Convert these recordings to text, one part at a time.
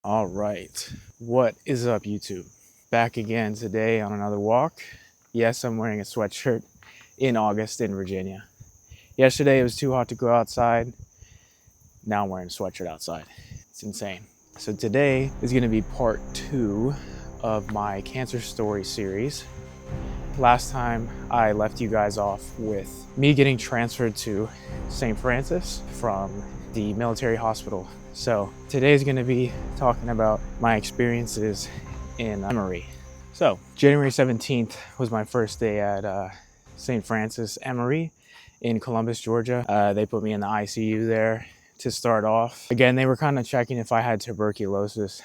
All right, what is up, YouTube? Back again today on another walk. Yes, I'm wearing a sweatshirt in August in Virginia. Yesterday it was too hot to go outside. Now I'm wearing a sweatshirt outside. It's insane. So today is going to be part 2 of my cancer story series. Last time I left you guys off with me getting transferred to St. Francis from the military hospital. So today is going to be talking about my experiences in Emory. So January 17th was my first day at St. Francis Emory in Columbus, Georgia. They put me in the ICU there to start off. Again, they were kind of checking if I had tuberculosis,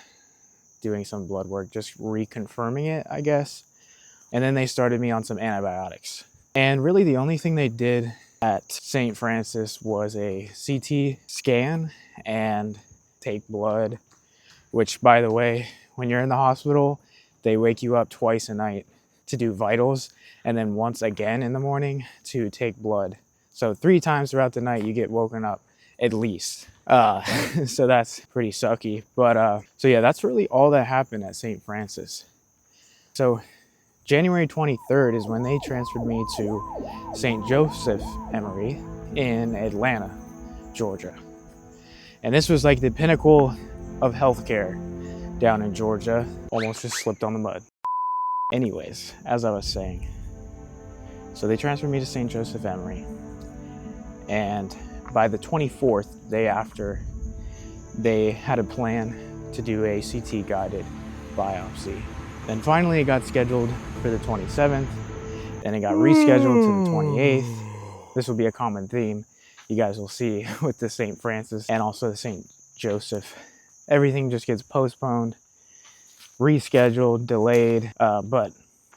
doing some blood work, just reconfirming it, I guess. And then they started me on some antibiotics. And really the only thing they did at St. Francis was a CT scan and take blood, which, by the way, when you're in the hospital, they wake you up twice a night to do vitals and then once again in the morning to take blood. So 3 times throughout the night you get woken up at least. So that's pretty sucky. But so yeah, that's really all that happened at St. Francis. So January 23rd is when they transferred me to St. Joseph Emory in Atlanta, Georgia. And this was like the pinnacle of healthcare down in Georgia. Almost just slipped on the mud. Anyways, as I was saying, so they transferred me to St. Joseph Emory. And by the 24th, day after, they had a plan to do a CT guided biopsy. Then finally it got scheduled for the 27th, then it got rescheduled to the 28th. This will be a common theme you guys will see with the St. Francis and also the St. Joseph. Everything just gets postponed, rescheduled, delayed. But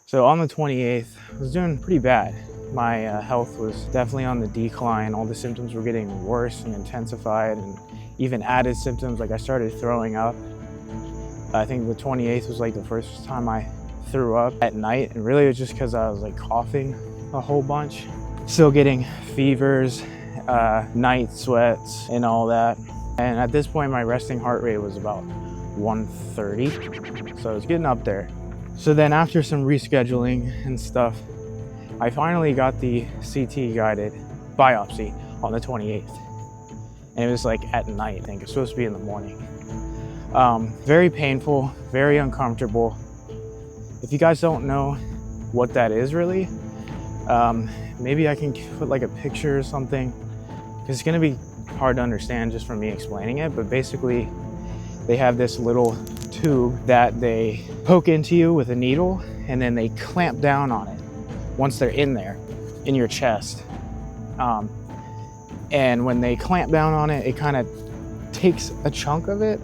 so on the 28th, I was doing pretty bad. My health was definitely on the decline. All the symptoms were getting worse and intensified, and even added symptoms, like I started throwing up. I think the 28th was like the first time I threw up at night, and really it was just because I was like coughing a whole bunch. Still getting fevers, night sweats and all that. And at this point my resting heart rate was about 130, so it's getting up there. So then after some rescheduling and stuff, I finally got the CT guided biopsy on the 28th. And it was like at night. I think it's supposed to be in the morning. Very painful, very uncomfortable. If you guys don't know what that is really, maybe I can put like a picture or something, because it's gonna be hard to understand just from me explaining it. But basically they have this little tube that they poke into you with a needle, and then they clamp down on it once they're in there, in your chest. And when they clamp down on it, it kind of takes a chunk of it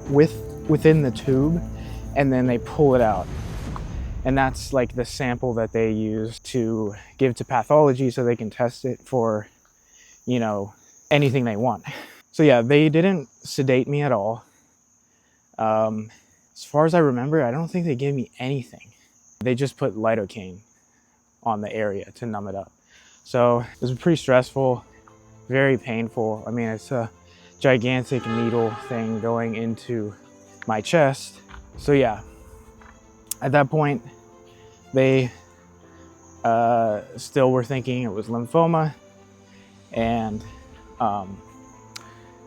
within the tube, and then they pull it out. And that's like the sample that they use to give to pathology so they can test it for, you know, anything they want. So yeah, they didn't sedate me at all. As far as I remember, I don't think they gave me anything. They just put lidocaine on the area to numb it up. So it was pretty stressful, very painful. I mean, it's a gigantic needle thing going into my chest. So yeah, at that point, they still were thinking it was lymphoma, and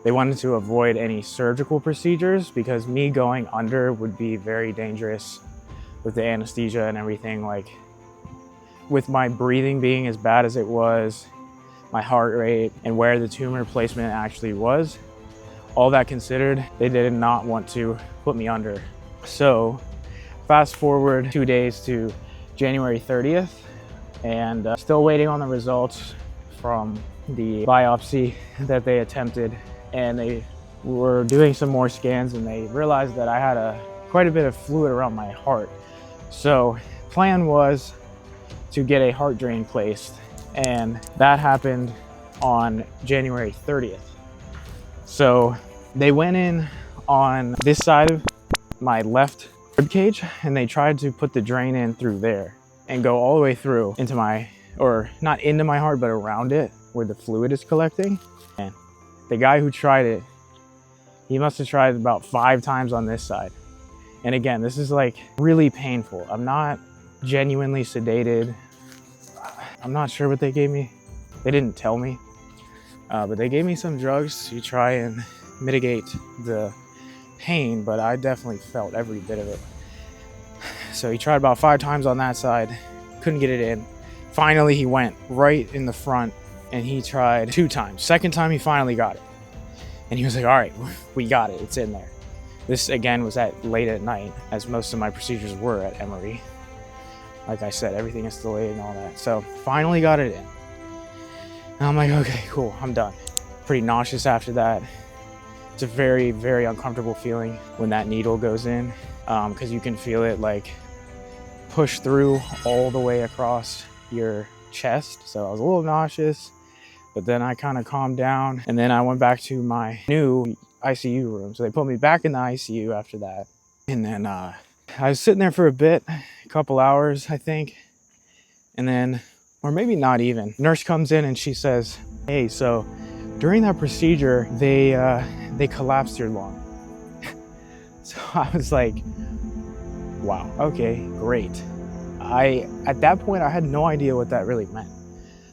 they wanted to avoid any surgical procedures because me going under would be very dangerous with the anesthesia and everything. Like, with my breathing being as bad as it was, my heart rate, and where the tumor placement actually was, all that considered, they did not want to put me under. So fast forward 2 days to January 30th, and still waiting on the results from the biopsy that they attempted. And they were doing some more scans, and they realized that I had quite a bit of fluid around my heart. So plan was to get a heart drain placed, and that happened on January 30th. So they went in on this side of my left rib cage, and they tried to put the drain in through there and go all the way through into my, or not into my heart, but around it where the fluid is collecting. And the guy who tried it He must have tried about 5 times on this side. And again, this is like really painful. I'm not genuinely sedated. I'm not sure what they gave me. They didn't tell me, but they gave me some drugs to try and mitigate the pain, but I definitely felt every bit of it. So he tried about 5 times on that side, couldn't get it in. Finally, he went right in the front and he tried 2 times. Second time, he finally got it. And he was like, all right, we got it, it's in there. This again was at late at night, as most of my procedures were at Emory. Like I said, everything is delayed and all that. So finally got it in. And I'm like, okay, cool, I'm done. Pretty nauseous after that. It's a very, very uncomfortable feeling when that needle goes in, because you can feel it like push through all the way across your chest. So I was a little nauseous, but then I kind of calmed down, and then I went back to my new ICU room. So they put me back in the ICU after that. And then I was sitting there for a bit, a couple hours, I think. And then, or maybe not even, nurse comes in and she says, hey, so during that procedure, they collapsed your lung. So I was like, wow, okay, great. At that point, I had no idea what that really meant.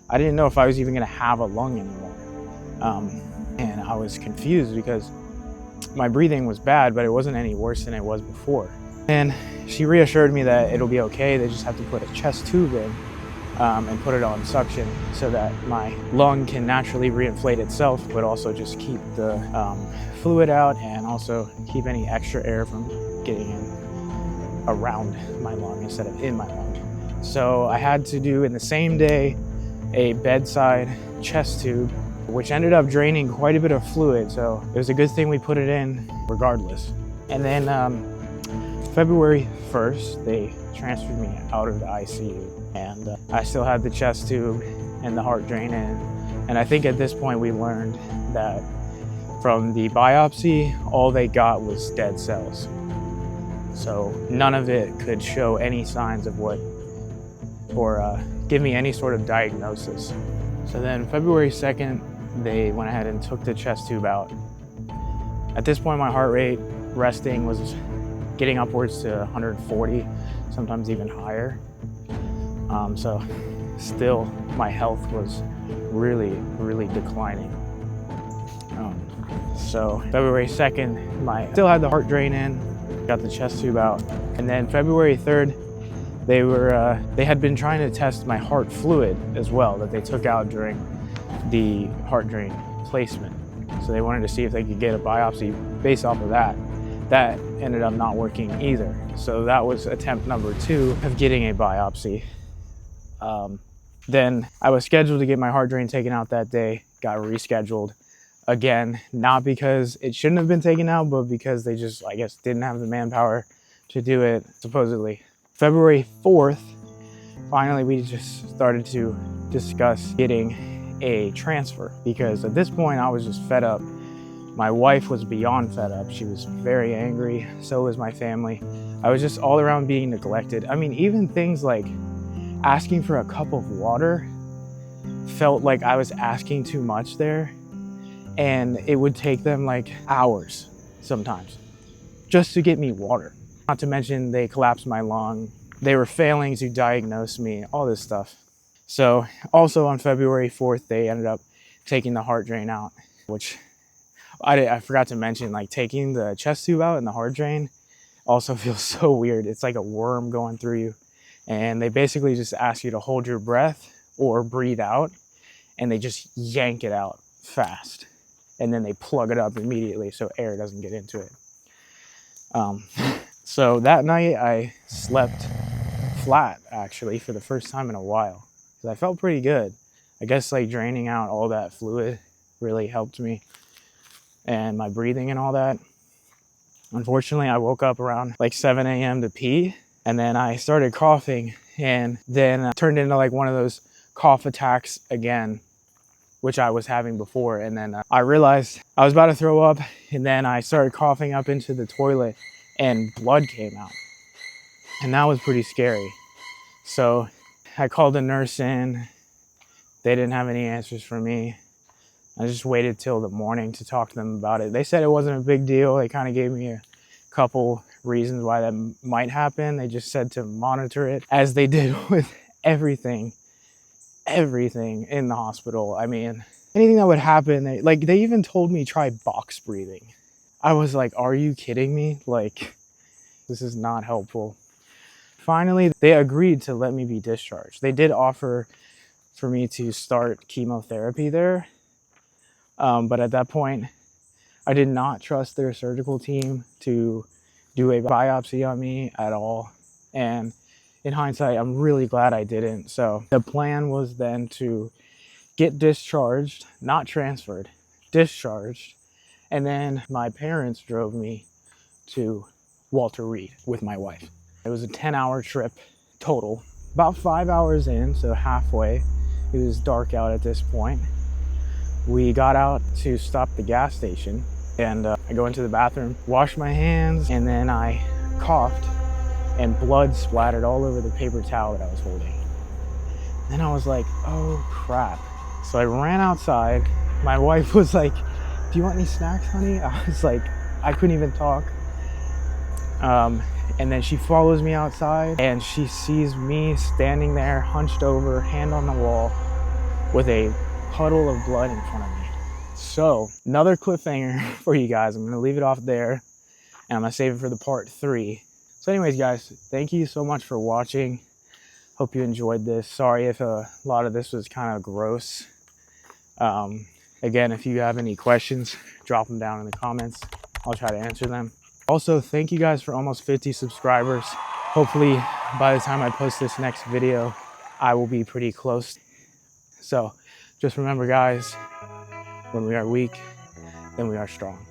I didn't know if I was even gonna have a lung anymore. And I was confused because my breathing was bad, but it wasn't any worse than it was before. And she reassured me that it'll be okay. They just have to put a chest tube in and put it on suction so that my lung can naturally reinflate itself, but also just keep the fluid out and also keep any extra air from getting in around my lung instead of in my lung. So I had to do in the same day a bedside chest tube, which ended up draining quite a bit of fluid. So it was a good thing we put it in regardless. And then February 1st, they transferred me out of the ICU, and I still had the chest tube and the heart drain in. And I think at this point we learned that from the biopsy, all they got was dead cells. So none of it could show any signs of what, or give me any sort of diagnosis. So then February 2nd, they went ahead and took the chest tube out. At this point, my heart rate resting was getting upwards to 140, sometimes even higher. So still my health was really, really declining. So February 2nd, still had the heart drain in, got the chest tube out. And then February 3rd, they had been trying to test my heart fluid as well that they took out during the heart drain placement. So they wanted to see if they could get a biopsy based off of that. That ended up not working either. So that was attempt number 2 of getting a biopsy. Then I was scheduled to get my heart drain taken out that day, got rescheduled again, not because it shouldn't have been taken out, but because they just, I guess, didn't have the manpower to do it, supposedly. February 4th, finally we just started to discuss getting a transfer, because at this point I was just fed up. My wife was beyond fed up. She was very angry. So was my family. I was just all around being neglected. I mean, even things like asking for a cup of water felt like I was asking too much there. And it would take them like hours sometimes just to get me water. Not to mention they collapsed my lung. They were failing to diagnose me, all this stuff. So also on February 4th, they ended up taking the heart drain out, which I forgot to mention, like taking the chest tube out and the heart drain also feels so weird. It's like a worm going through you. And they basically just ask you to hold your breath or breathe out, and they just yank it out fast. And then they plug it up immediately so air doesn't get into it. So that night I slept flat, actually, for the first time in a while, because I felt pretty good. I guess like draining out all that fluid really helped me, and my breathing and all that. Unfortunately, I woke up around like 7 a.m. to pee, and then I started coughing, and then turned into like one of those cough attacks again, which I was having before. And then I realized I was about to throw up, and then I started coughing up into the toilet and blood came out. And that was pretty scary. So I called the nurse in. They didn't have any answers for me. I just waited till the morning to talk to them about it. They said it wasn't a big deal. They kind of gave me a couple reasons why that might happen. They just said to monitor it, as they did with everything in the hospital. I mean, anything that would happen, they even told me try box breathing. I was like, are you kidding me? Like, this is not helpful. Finally, they agreed to let me be discharged. They did offer for me to start chemotherapy there. But at that point, I did not trust their surgical team to do a biopsy on me at all. And in hindsight, I'm really glad I didn't. So the plan was then to get discharged, not transferred, discharged. And then my parents drove me to Walter Reed with my wife. It was a 10-hour trip total. About 5 hours in, so halfway, it was dark out at this point. We got out to stop the gas station, and I go into the bathroom, wash my hands, and then I coughed and blood splattered all over the paper towel that I was holding. Then I was like, oh crap. So I ran outside. My wife was like, do you want any snacks, honey? I was like, I couldn't even talk. And then she follows me outside and she sees me standing there hunched over, hand on the wall, with a puddle of blood in front of me. So another cliffhanger for you guys. I'm gonna leave it off there and I'm gonna save it for the part 3. So anyways, guys, thank you so much for watching. Hope you enjoyed this. Sorry if a lot of this was kind of gross. Again, if you have any questions, drop them down in the comments. I'll try to answer them. Also, thank you guys for almost 50 subscribers. Hopefully by the time I post this next video, I will be pretty close. So just remember, guys, when we are weak, then we are strong.